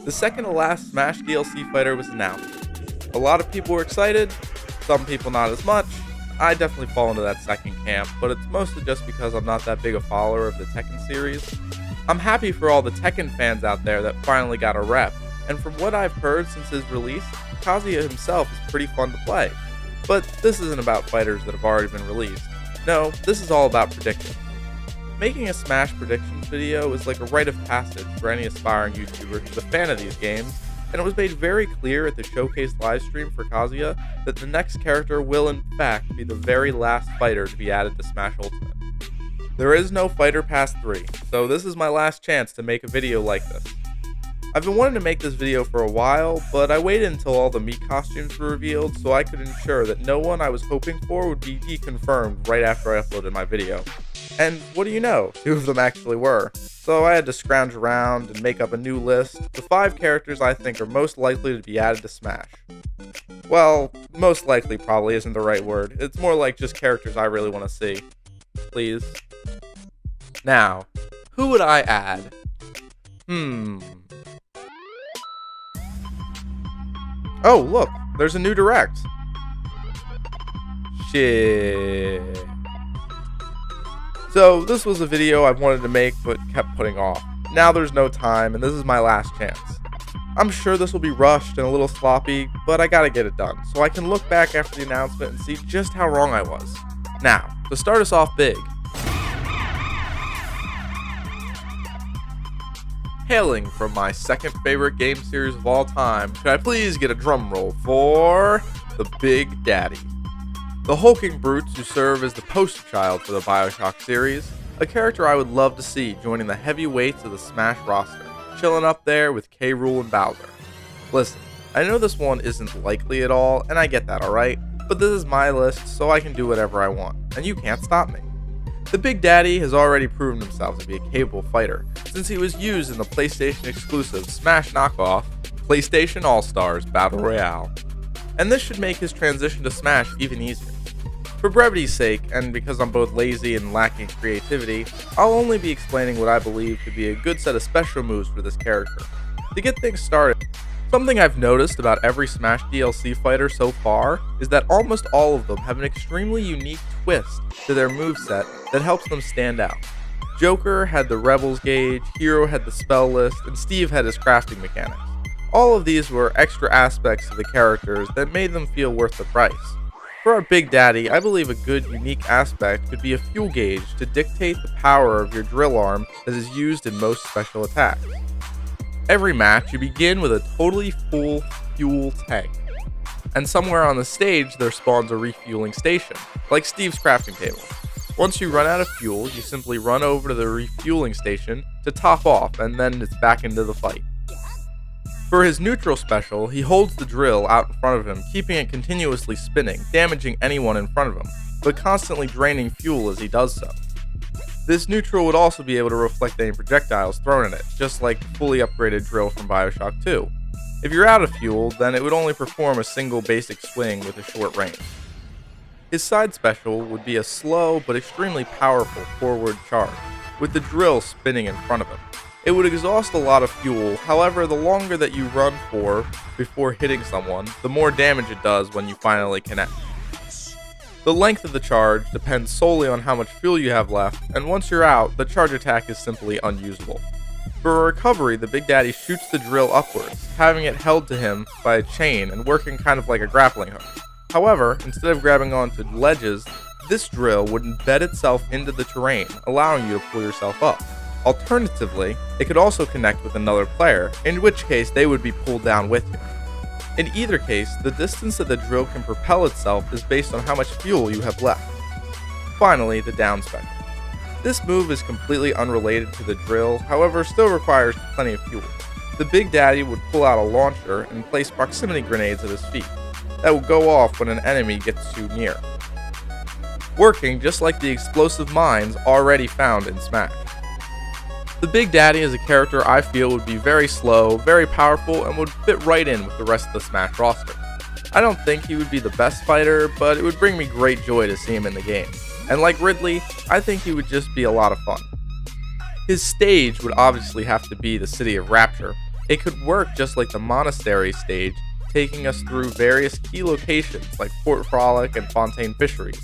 The second to last Smash DLC fighter was announced. A lot of people were excited, some people not as much. I definitely fall into that second camp, but it's mostly just because I'm not that big a follower of the Tekken series. I'm happy for all the Tekken fans out there that finally got a rep, and from what I've heard since his release, Kazuya himself is pretty fun to play. But this isn't about fighters that have already been released. No, this is all about predictions. Making a Smash predictions video is like a rite of passage for any aspiring YouTuber who's a fan of these games, and it was made very clear at the showcase livestream for Kazuya that the next character will in fact be the very last fighter to be added to Smash Ultimate. There is no Fighter Pass 3, so this is my last chance to make a video like this. I've been wanting to make this video for a while, but I waited until all the Mii costumes were revealed so I could ensure that no one I was hoping for would be deconfirmed right after I uploaded my video. And what do you know, 2 of them actually were. So I had to scrounge around and make up a new list, the 5 characters I think are most likely to be added to Smash. Well, most likely probably isn't the right word, it's more like just characters I really want to see. Please. Now, who would I add? Oh, look, there's a new direct. Shit. So, this was a video I've wanted to make but kept putting off. Now there's no time, and this is my last chance. I'm sure this will be rushed and a little sloppy, but I gotta get it done, so I can look back after the announcement and see just how wrong I was. Now, to start us off big. Hailing from my second favorite game series of all time, could I please get a drum roll for the Big Daddy? The hulking brutes who serve as the poster child for the Bioshock series, a character I would love to see joining the heavyweights of the Smash roster, chilling up there with K. Rool and Bowser. Listen, I know this one isn't likely at all, and I get that, alright? But this is my list, so I can do whatever I want, and you can't stop me. The Big Daddy has already proven himself to be a capable fighter, since he was used in the PlayStation exclusive Smash knockoff, PlayStation All-Stars Battle Royale. And this should make his transition to Smash even easier. For brevity's sake, and because I'm both lazy and lacking creativity, I'll only be explaining what I believe to be a good set of special moves for this character. To get things started, something I've noticed about every Smash DLC fighter so far is that almost all of them have an extremely unique twist to their moveset that helps them stand out. Joker had the Rebels gauge, Hero had the spell list, and Steve had his crafting mechanics. All of these were extra aspects of the characters that made them feel worth the price. For our Big Daddy, I believe a good unique aspect could be a fuel gauge to dictate the power of your drill arm that is used in most special attacks. Every match, you begin with a totally full fuel tank, and somewhere on the stage there spawns a refueling station, like Steve's crafting table. Once you run out of fuel, you simply run over to the refueling station to top off, and then it's back into the fight. For his neutral special, he holds the drill out in front of him, keeping it continuously spinning, damaging anyone in front of him, but constantly draining fuel as he does so. This neutral would also be able to reflect any projectiles thrown in it, just like the fully upgraded drill from Bioshock 2. If you're out of fuel, then it would only perform a single basic swing with a short range. His side special would be a slow but extremely powerful forward charge, with the drill spinning in front of him. It would exhaust a lot of fuel, however the longer that you run for before hitting someone, the more damage it does when you finally connect. The length of the charge depends solely on how much fuel you have left, and once you're out, the charge attack is simply unusable. For a recovery, the Big Daddy shoots the drill upwards, having it held to him by a chain and working kind of like a grappling hook. However, instead of grabbing onto ledges, this drill would embed itself into the terrain, allowing you to pull yourself up. Alternatively, it could also connect with another player, in which case they would be pulled down with you. In either case, the distance that the drill can propel itself is based on how much fuel you have left. Finally, the down special. This move is completely unrelated to the drill, however still requires plenty of fuel. The Big Daddy would pull out a launcher and place proximity grenades at his feet, that will go off when an enemy gets too near, working just like the explosive mines already found in Smash. The Big Daddy is a character I feel would be very slow, very powerful, and would fit right in with the rest of the Smash roster. I don't think he would be the best fighter, but it would bring me great joy to see him in the game. And like Ridley, I think he would just be a lot of fun. His stage would obviously have to be the City of Rapture, It could work just like the monastery stage, taking us through various key locations like Fort Frolic and Fontaine Fisheries.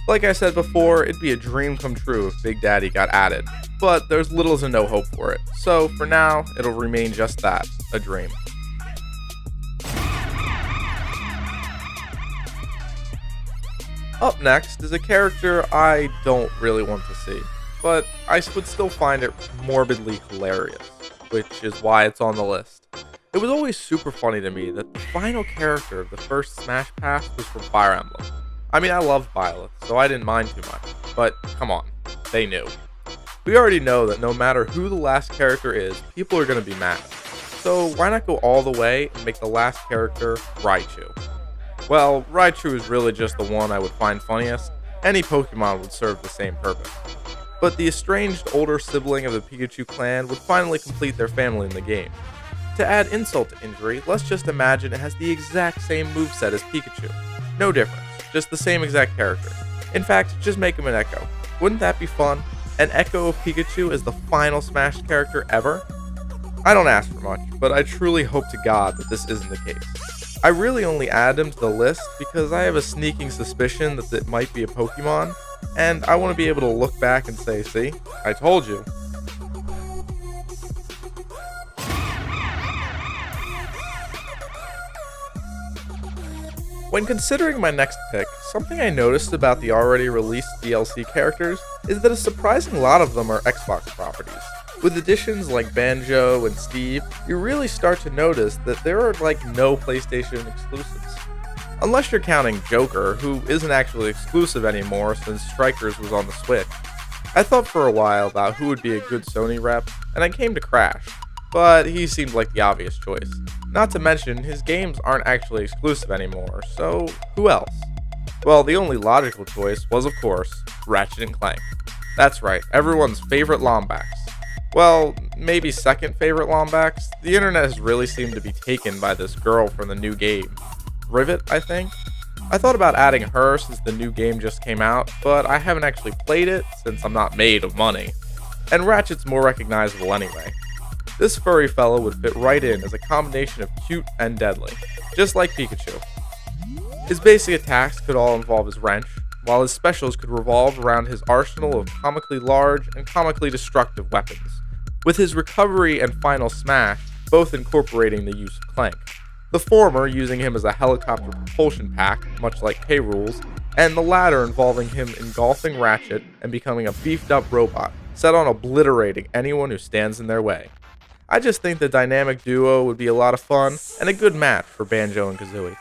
Like I said before, it'd be a dream come true if Big Daddy got added, but there's little to no hope for it, so for now, it'll remain just that, a dream. Up next is a character I don't really want to see, but I would still find it morbidly hilarious, which is why it's on the list. It was always super funny to me that the final character of the first Smash Pass was from Fire Emblem. I mean, I loved Byleth, so I didn't mind too much, but come on, they knew. We already know that no matter who the last character is, people are going to be mad. So why not go all the way and make the last character Raichu? Well, Raichu is really just the one I would find funniest. Any Pokemon would serve the same purpose. But the estranged older sibling of the Pikachu clan would finally complete their family in the game. To add insult to injury, let's just imagine it has the exact same moveset as Pikachu. No difference, just the same exact character. In fact, just make him an Echo. Wouldn't that be fun? An Echo of Pikachu as the final Smash character ever? I don't ask for much, but I truly hope to God that this isn't the case. I really only add him to the list because I have a sneaking suspicion that it might be a Pokemon, and I want to be able to look back and say, see, I told you. When considering my next pick, something I noticed about the already released DLC characters is that a surprising lot of them are Xbox properties. With additions like Banjo and Steve, you really start to notice that there are like no PlayStation exclusives. Unless you're counting Joker, who isn't actually exclusive anymore since Strikers was on the Switch. I thought for a while about who would be a good Sony rep, and I came to Crash, but he seemed like the obvious choice. Not to mention, his games aren't actually exclusive anymore, so who else? Well, the only logical choice was, of course, Ratchet & Clank. That's right, everyone's favorite Lombax. Well, maybe second favorite Lombax. The internet has really seemed to be taken by this girl from the new game. Rivet, I think? I thought about adding her since the new game just came out, but I haven't actually played it since I'm not made of money. And Ratchet's more recognizable anyway. This furry fellow would fit right in as a combination of cute and deadly, just like Pikachu. His basic attacks could all involve his wrench, while his specials could revolve around his arsenal of comically large and comically destructive weapons, with his recovery and final smash both incorporating the use of Clank. The former using him as a helicopter propulsion pack, much like K-Rool's, and the latter involving him engulfing Ratchet and becoming a beefed up robot, set on obliterating anyone who stands in their way. I just think the dynamic duo would be a lot of fun and a good match for Banjo and Kazooie.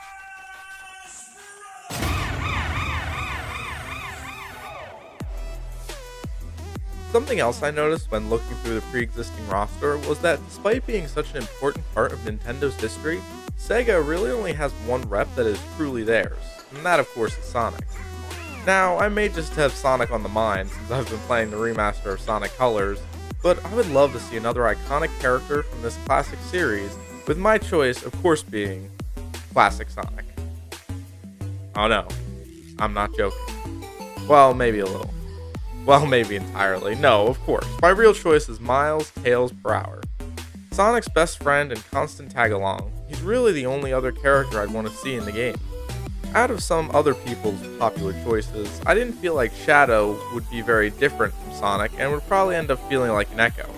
Something else I noticed when looking through the pre-existing roster was that despite being such an important part of Nintendo's history, Sega really only has one rep that is truly theirs, and that of course is Sonic. Now, I may just have Sonic on the mind since I've been playing the remaster of Sonic Colors, but I would love to see another iconic character from this classic series, with my choice of course being Classic Sonic. Oh no, I'm not joking. Well, maybe a little. Well, maybe entirely. No, of course. My real choice is Miles Tails Prower. Sonic's best friend and constant tag-along, he's really the only other character I'd want to see in the game. Out of some other people's popular choices, I didn't feel like Shadow would be very different from Sonic and would probably end up feeling like an Echo.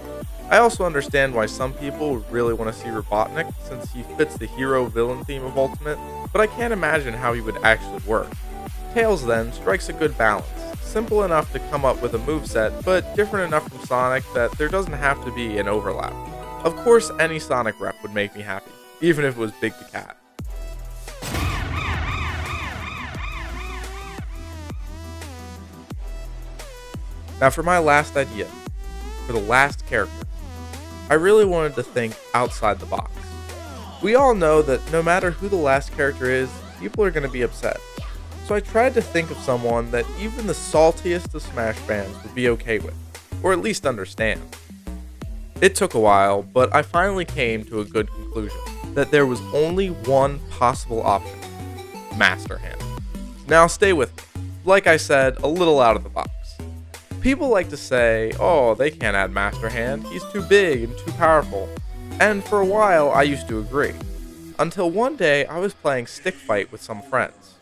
I also understand why some people would really want to see Robotnik since he fits the hero-villain theme of Ultimate, but I can't imagine how he would actually work. Tails then strikes a good balance. Simple enough to come up with a moveset, but different enough from Sonic that there doesn't have to be an overlap. Of course, any Sonic rep would make me happy, even if it was Big the Cat. Now for my last idea, for the last character, I really wanted to think outside the box. We all know that no matter who the last character is, people are going to be upset. So I tried to think of someone that even the saltiest of Smash fans would be okay with, or at least understand. It took a while, but I finally came to a good conclusion, that there was only one possible option, Master Hand. Now stay with me. Like I said, a little out of the box. People like to say, oh, they can't add Master Hand, he's too big and too powerful. And for a while, I used to agree. Until one day, I was playing Stick Fight with some friends.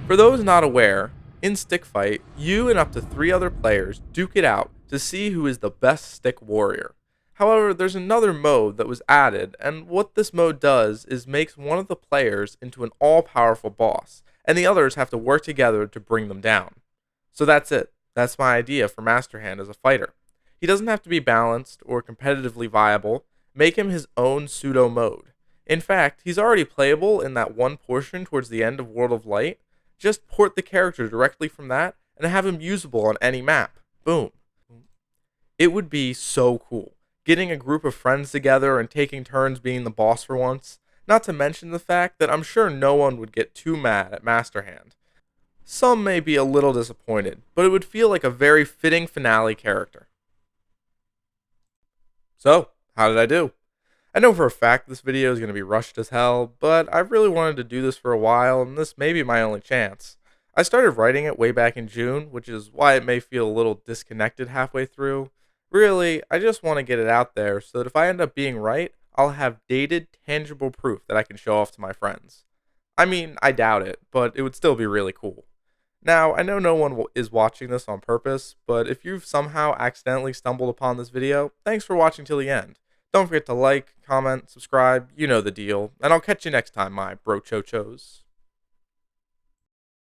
For those not aware, in Stick Fight, you and up to 3 other players duke it out to see who is the best stick warrior. However, there's another mode that was added, and what this mode does is makes one of the players into an all-powerful boss, and the others have to work together to bring them down. So that's it. That's my idea for Master Hand as a fighter. He doesn't have to be balanced or competitively viable. Make him his own pseudo mode. In fact, he's already playable in that one portion towards the end of World of Light. Just port the character directly from that and have him usable on any map. Boom. It would be so cool. Getting a group of friends together and taking turns being the boss for once. Not to mention the fact that I'm sure no one would get too mad at Master Hand. Some may be a little disappointed, but it would feel like a very fitting finale character. So, how did I do? I know for a fact this video is going to be rushed as hell, but I've really wanted to do this for a while, and this may be my only chance. I started writing it way back in June, which is why it may feel a little disconnected halfway through. Really, I just want to get it out there so that if I end up being right, I'll have dated, tangible proof that I can show off to my friends. I mean, I doubt it, but it would still be really cool. Now, I know no one is watching this on purpose, but if you've somehow accidentally stumbled upon this video, thanks for watching till the end. Don't forget to like, comment, subscribe, you know the deal, and I'll catch you next time, my brochochos.